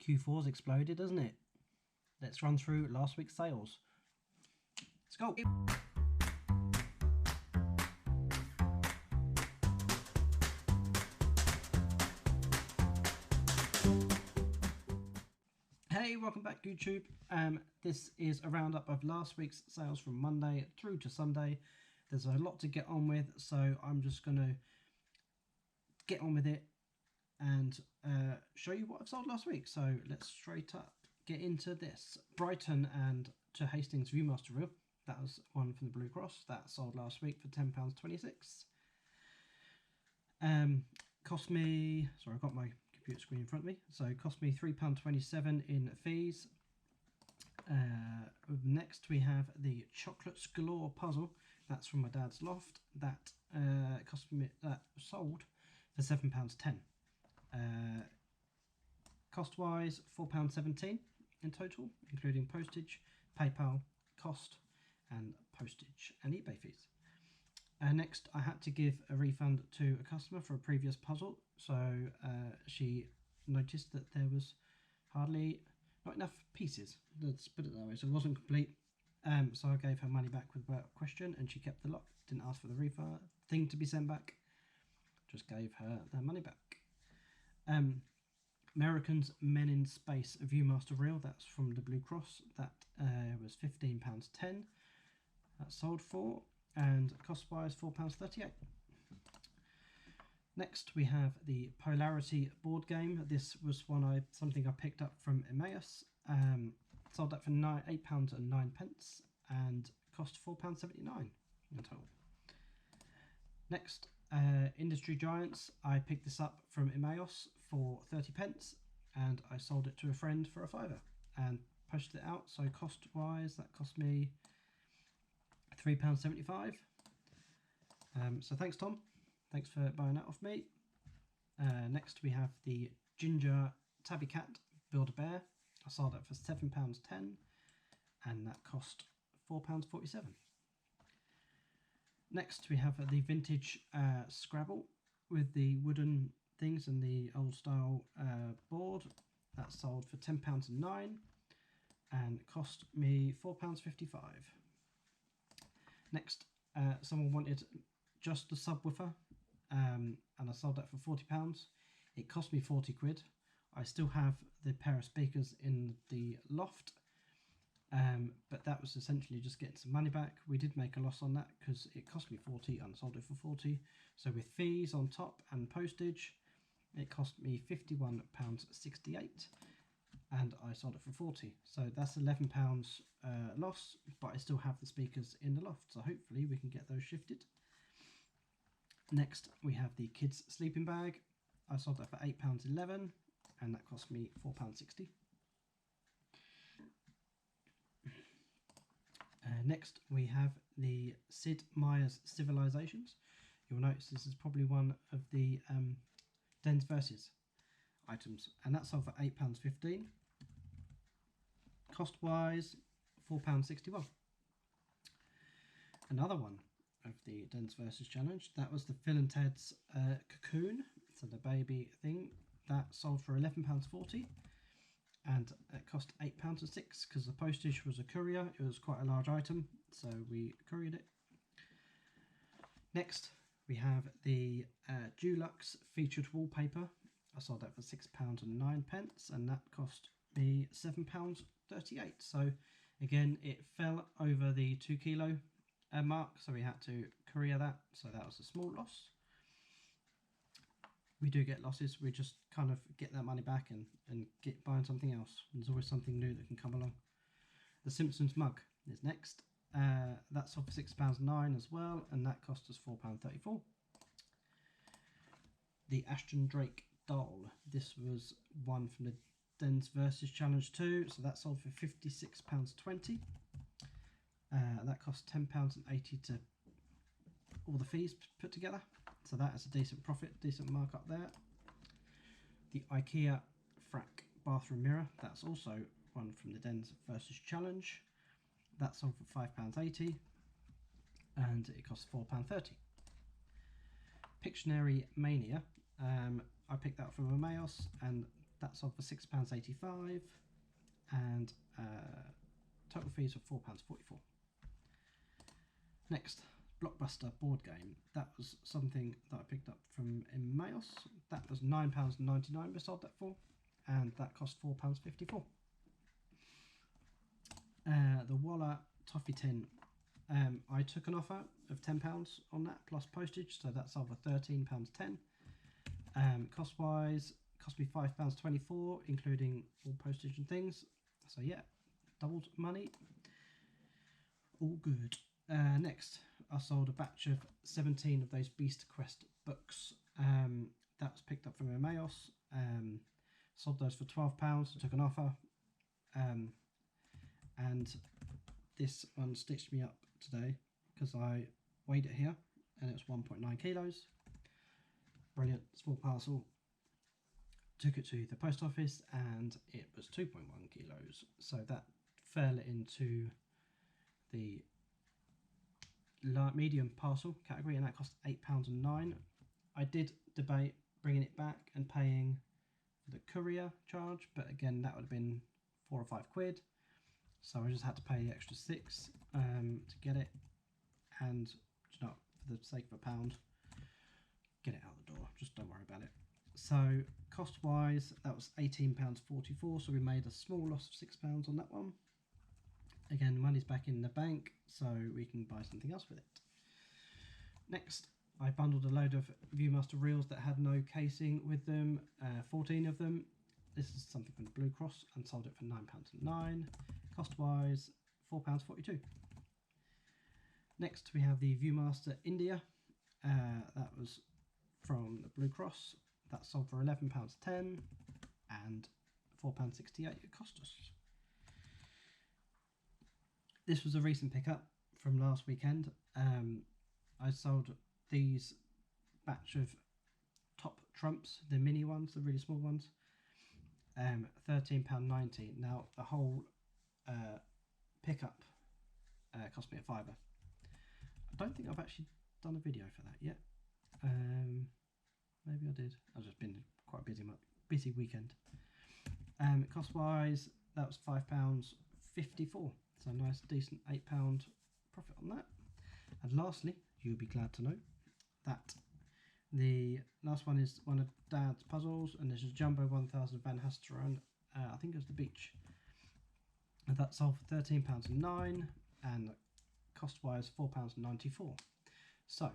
Q4's exploded, hasn't it? Let's run through last week's sales. Let's go. Hey, welcome back YouTube. This is a roundup of last week's sales from Monday through to Sunday. There's a lot to get on with, so I'm just going to get on with it and show you what I've sold last week. So let's straight up get into this. Brighton and to Hastings Viewmaster Reel. That was one from the Blue Cross. That sold last week for £10.26. Cost me, sorry, I've got my computer screen in front of me. So it cost me £3.27 in fees. Next we have the Chocolates Galore puzzle. That's from my dad's loft. That sold for £7.10. Cost wise £4.17 in total, including postage, PayPal, cost and postage and eBay fees. Next I had to give a refund to a customer for a previous puzzle. So she noticed that there was hardly not enough pieces, let's put it that way, so it wasn't complete. So I gave her money back without question and she kept the lot. Didn't ask for the refund thing to be sent back, just gave her their money back. Americans Men in Space Viewmaster Reel, that's from the Blue Cross. That was £15.10. That sold for, and cost wise £4.38. Next we have the Polarity board game. This was something I picked up from Emmaus. Sold that for £8.09 and cost £4.79 in total. Next, Industry Giants. I picked this up from Emmaus for 30p and I sold it to a friend for a £5 and posted it out. So cost wise that cost me £3.75. So thanks Tom, thanks for buying that off me. Next we have the Ginger Tabby Cat Build-A-Bear. I sold that for £7.10 and that cost £4.47. Next we have the vintage Scrabble with the wooden things and the old style board. That sold for £10.09 and cost me £4.55. Next, someone wanted just the subwoofer and I sold that for £40. It cost me 40 quid. I still have the pair of speakers in the loft, but that was essentially just getting some money back. We did make a loss on that because it cost me 40 and sold it for 40. So with fees on top and postage, it cost me £51.68 and I sold it for 40. So that's £11 loss, but I still have the speakers in the loft. So hopefully we can get those shifted. Next we have the kids sleeping bag. I sold that for £8.11 and that cost me £4.60. Next we have the Sid Meier's Civilizations. You'll notice this is probably one of the Denz Versus items, and that sold for £8.15. Cost wise £4.61. Another one of the Denz Versus challenge, that was the Phil and Ted's Cocoon, so the baby thing. That sold for £11.40 and it cost £8.06 because the postage was a courier. It was quite a large item, so we couriered it. Next we have the Dulux featured wallpaper. I sold that for £6.09 and that cost me £7.38. So again, it fell over the 2 kilo mark, so we had to courier that, so that was a small loss. We do get losses, we just kind of get that money back and get buying something else. There's always something new that can come along. The Simpsons mug is next. That sold for £6.09 as well, and that cost us £4.34. The Ashton Drake doll. This was one from the Denz Versus Challenge 2, so that sold for £56.20. That cost £10.80 to all the fees put together, so that is a decent profit, decent markup there. The IKEA Frack bathroom mirror, that's also one from the Denz Versus Challenge. That sold for £5.80 and it cost £4.30. Pictionary Mania, I picked that from Emmaus and That sold for £6.85, and total fees of £4.44. Next, Blockbuster board game. That was something that I picked up from Emmaus. That was £9.99 we sold that for, and that cost £4.54. The Walla Toffee Tin. I took an offer of £10 on that plus postage, so that sold for £13.10. Cost wise, cost me £5.24, including all postage and things. So yeah, doubled money. All good. Next, I sold a batch of 17 of those Beast Quest books. That was picked up from Emmaus. Sold those for £12. Took an offer. And this one stitched me up today because I weighed it here and it was 1.9 kilos. Brilliant, small parcel. Took it to the post office and it was 2.1 kilos. So that fell into the medium parcel category, and that cost £8.09. I did debate bringing it back and paying the courier charge, but again that would have been £4 or £5. So I just had to pay the extra £6 to get it, and you know, for the sake of £1, get it out the door. Just don't worry about it. So cost wise, that was £18.44. So we made a small loss of £6 on that one. Again, money's back in the bank, so we can buy something else with it. Next, I bundled a load of Viewmaster reels that had no casing with them, 14 of them. This is something from the Blue Cross, and sold it for £9.09. Cost wise, £4.42. Next, we have the Viewmaster India. That was from the Blue Cross. That sold for £11.10 and £4.68 it cost us. This was a recent pickup from last weekend. I sold these batch of top trumps, the mini ones, the really small ones, £13.90. Now the whole pickup cost me a £5. I don't think I've actually done a video for that yet. Maybe I did. I've just been quite busy weekend. Cost wise, that was £5.54. So nice, decent £8 profit on that. And lastly, you'll be glad to know that the last one is one of Dad's puzzles, and this is Jumbo 1000 Van Hasteren. I think it was the beach. And that sold for £13.09 and cost-wise £4.94. So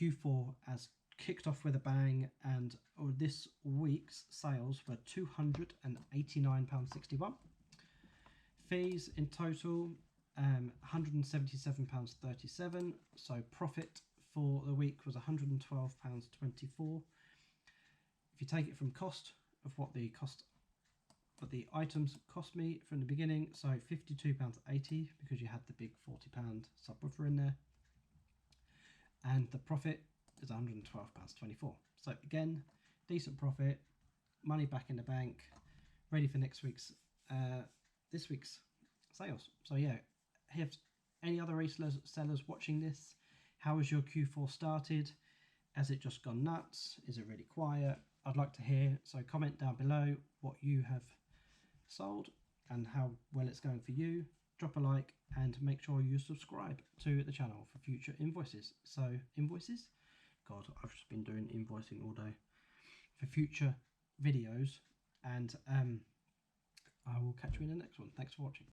Q4 has kicked off with a bang, and this week's sales were £289.61. Fees in total, £177.37. So profit for the week was £112.24. If you take it from cost of what the items cost me from the beginning, so £52.80 because you had the big £40 subwoofer in there, and the profit is £112.24. So again, decent profit, money back in the bank, ready for next week's this week's sales. So yeah, have any other resellers watching this? How has your Q4 started? Has it just gone nuts? Is it really quiet? I'd like to hear, so comment down below what you have sold and how well it's going for you. Drop a like and make sure you subscribe to the channel for future invoices. So invoices? God, I've just been doing invoicing all day. For future videos, and I will catch you in the next one. Thanks for watching.